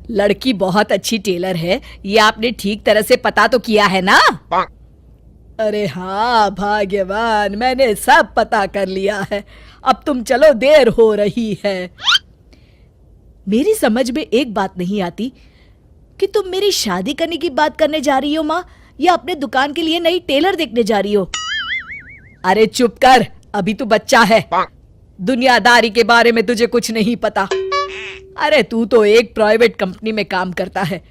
लड़की बहुत अच्छी टेलर है, ये आपने ठीक तरह से पता तो किया है ना? अरे हाँ भाग्यवान, मैंने सब पता कर लिया है। अब तुम चलो, देर हो रही है। मेरी समझ में एक बात नहीं आती कि तुम मेरी शादी करने की बात करने जा रही हो माँ, या अपने दुकान के लिए नई टेलर देखने जा रही हो? अरे चुप कर, अभी तू बच्चा है, दुनियादारी के बारे में तुझे कुछ नहीं पता। अरे तू तो एक प्राइवेट कंपनी में काम करता है,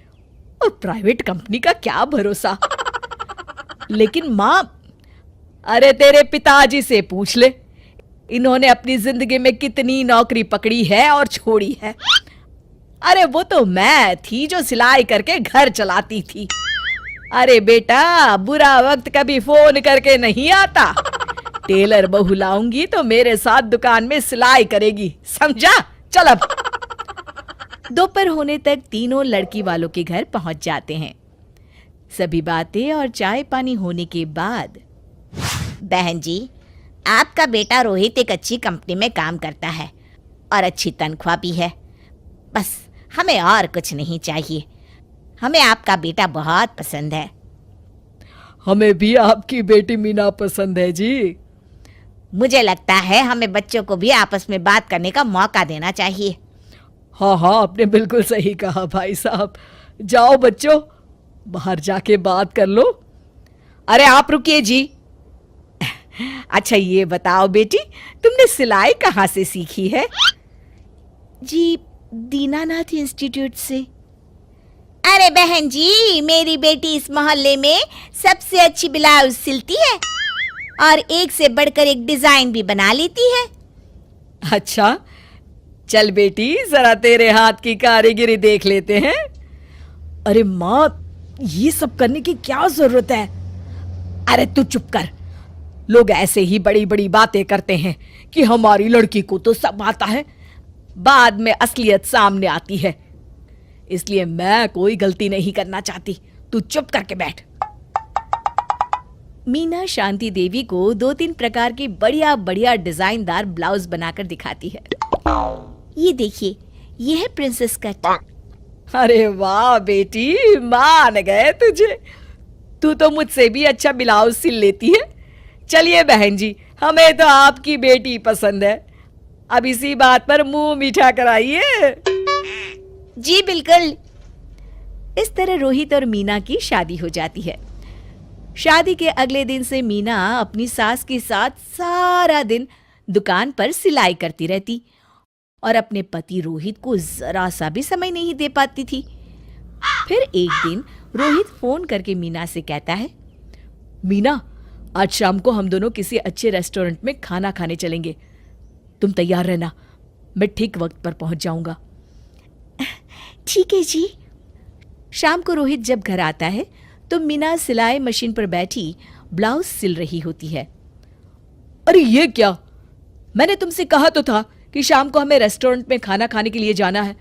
और प्राइवेट कंपनी का क्या भरोसा। लेकिन माँ, अरे तेरे पिताजी से पूछ ले, इन्होंने अपनी जिंदगी में कितनी नौकरी पकड़ी है और छोड़ी है। अरे वो तो मैं थी जो सिलाई करके घर चलाती थी। अरे बेटा, बुरा वक्त कभी फोन करके नहीं आता। टेलर बहू लाऊंगी तो मेरे साथ दुकान में सिलाई करेगी, समझा? चल अब। दोपहर होने तक तीनों लड़की वालों के घर पहुंच जाते हैं। सभी बातें और चाय पानी होने के बाद, बहन जी, आपका बेटा रोहित एक अच्छी कंपनी में काम करता है और अच्छी तनख्वाह भी है। बस हमें और कुछ नहीं चाहिए। हमें आपका बेटा बहुत पसंद है। हमें भी आपकी बेटी मीना पसंद है जी। मुझे लगता है हमें बच्चों को भी आपस में बात करने का मौका देना चाहिए। हाँ हाँ, आपने बिल्कुल सही कहा भाई साहब। जाओ बच्चों, बाहर जाके बात कर लो। अरे आप रुकिए जी। अच्छा ये बताओ बेटी, तुमने सिलाई कहाँ से सीखी है? जी, दीनानाथ इंस्टीट्यूट से। अरे बहन जी, मेरी बेटी इस मोहल्ले में सबसे अच्छी ब्लाउज सिलती है और एक से बढ़कर एक डिजाइन भी बना लेती है। अच्छा, चल बेटी, जरा तेरे हाथ की कारीगरी देख लेते हैं। अरे माँ, ये सब करने की क्या जरूरत है? अरे तू चुप कर। लोग ऐसे ही बड़ी बड़ी बातें करते हैं कि हमारी लड़की को तो सब आता है, बाद में असलियत सामने आती है। इसलिए मैं कोई गलती नहीं करना चाहती, तू चुप करके बैठ। मीना शांति देवी को 2-3 प्रकार की बढ़िया बढ़िया डिजाइनदार ब्लाउज बनाकर दिखाती है। ये देखिए, ये है प्रिंसेस कट। अरे वाह बेटी, मान गए तुझे। तू तो मुझसे भी अच्छा ब्लाउज सिल लेती है। चलिए बहन जी, हमें तो आपकी बेटी पसंद है। अब इसी बात पर मुंह मीठा कराइए। जी बिल्कुल। इस तरह रोहित और मीना की शादी हो जाती है। शादी के अगले दिन से मीना अपनी सास के साथ सारा दिन दुकान पर सिलाई करती रहती और अपने पति रोहित को जरा सा भी समय नहीं दे पाती थी। फिर एक दिन रोहित फोन करके मीना से कहता है, मीना, आज शाम को हम दोनों किसी अच्छे रेस्टोरेंट में खाना खाने चलेंगे। तुम तैयार रहना, मैं ठीक वक्त पर पहुंच जाऊंगा। ठीक है जी। शाम को रोहित जब घर आता है तो मीना सिलाई मशीन पर बैठी ब्लाउज सिल रही होती है। अरे ये क्या? मैंने तुमसे कहा तो था कि शाम को हमें रेस्टोरेंट में खाना खाने के लिए जाना है,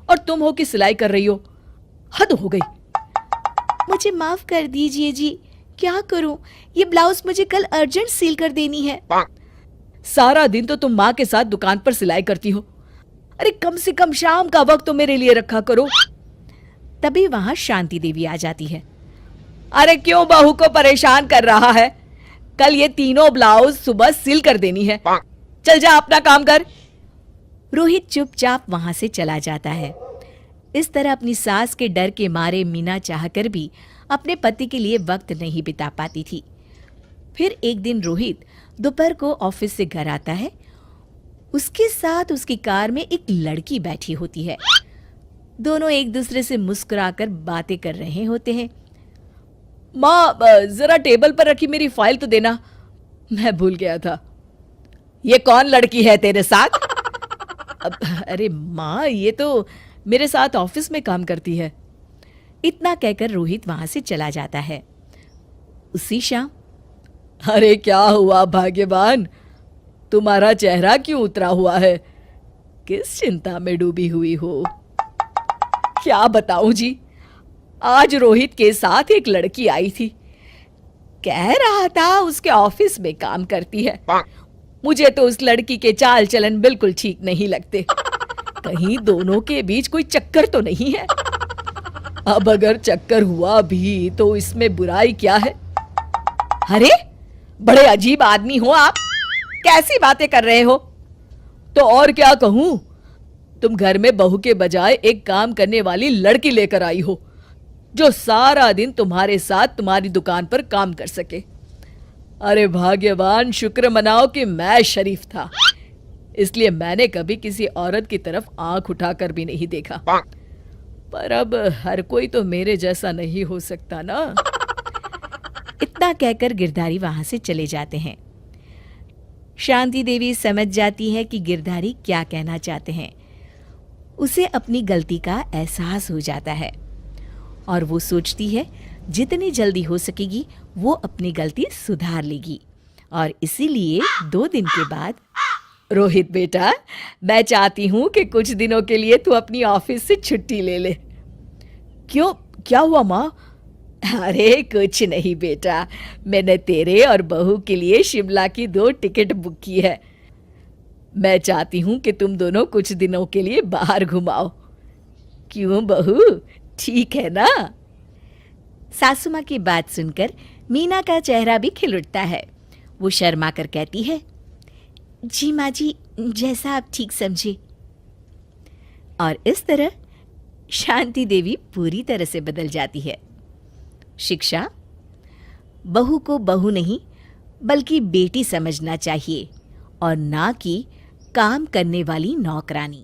और तुम हो कि सिलाई कर रही हो। हद हो गई। मुझे माफ कर दीजिए जी, क्या करूं, ये ब्लाउज मुझे कल अर्जेंट सील कर देनी है। सारा दिन तो तुम माँ के साथ दुकान पर सिलाई करती हो। अरे कम से कम शाम का वक्त तो मेरे लिए रखा करो। तभी वहां शांति देवी आ जाती है। अरे क्यों बहू को परेशान कर रहा है? कल ये तीनों ब्लाउज सुबह सिल कर देनी है। चल जा, अपना काम कर। रोहित चुपचाप वहां से चला जाता है। इस तरह अपनी सास के डर के मारे मीना चाहकर भी अपने पति के लिए वक्त नहीं बिता पाती थी। फिर एक दिन रोहित दोपहर को ऑफिस से घर आता है। उसके साथ उसकी कार में एक लड़की बैठी होती है। दोनों एक दूसरे से मुस्कुराकर बातें कर रहे होते हैं। माँ, जरा टेबल पर रखी मेरी फाइल तो देना, मैं भूल गया था। ये कौन लड़की है तेरे साथ? अरे माँ, ये तो मेरे साथ ऑफिस में काम करती है। इतना कहकर रोहित वहां से चला जाता है। उसी शाम, अरे क्या हुआ भाग्यवान, तुम्हारा चेहरा क्यों उतरा हुआ है? किस चिंता में डूबी हुई हो? क्या बताऊं जी, आज रोहित के साथ एक लड़की आई थी। कह रहा था उसके ऑफिस में काम करती है। मुझे तो उस लड़की के चाल चलन बिल्कुल ठीक नहीं लगते। कहीं दोनों के बीच कोई चक्कर तो नहीं है। अब अगर चक्कर हुआ भी तो इसमें बुराई क्या है? अरे बड़े अजीब आदमी हो आप, कैसी बातें कर रहे हो? तो और क्या कहूं, तुम घर में बहू के बजाय एक काम करने वाली लड़की लेकर आई हो जो सारा दिन तुम्हारे साथ तुम्हारी दुकान पर काम कर सके। अरे भाग्यवान, शुक्र मनाओ कि मैं शरीफ था, इसलिए मैंने कभी किसी औरत की तरफ आंख उठाकर भी नहीं देखा। पर अब हर कोई तो मेरे जैसा नहीं हो सकता ना। इतना कहकर गिरधारी वहां से चले जाते हैं। शांति देवी समझ जाती है कि गिरधारी क्या कहना चाहते हैं। उसे अपनी गलती का एहसास हो जाता है और वो सोचती है जितनी जल्दी हो सकेगी वो अपनी गलती सुधार लेगी। और इसीलिए 2 दिन के बाद, रोहित बेटा, मैं चाहती हूं कि कुछ दिनों के लिए तू अपनी ऑफिस से छुट्टी ले ले। क्यों, क्या हुआ माँ? अरे कुछ नहीं बेटा, मैंने तेरे और बहू के लिए शिमला की 2 टिकट बुक की है। मैं चाहती हूं कि तुम दोनों कुछ दिनों के लिए बाहर घुमाओ। क्यों बहू, ठीक है ना? सासू माँ की बात सुनकर मीना का चेहरा भी खिल उठता है। वो शर्मा कर कहती है, जी माँ जी, जैसा आप ठीक समझे। और इस तरह शांति देवी पूरी तरह से बदल जाती है। शिक्षा, बहू को बहू नहीं बल्कि बेटी समझना चाहिए और ना कि काम करने वाली नौकरानी।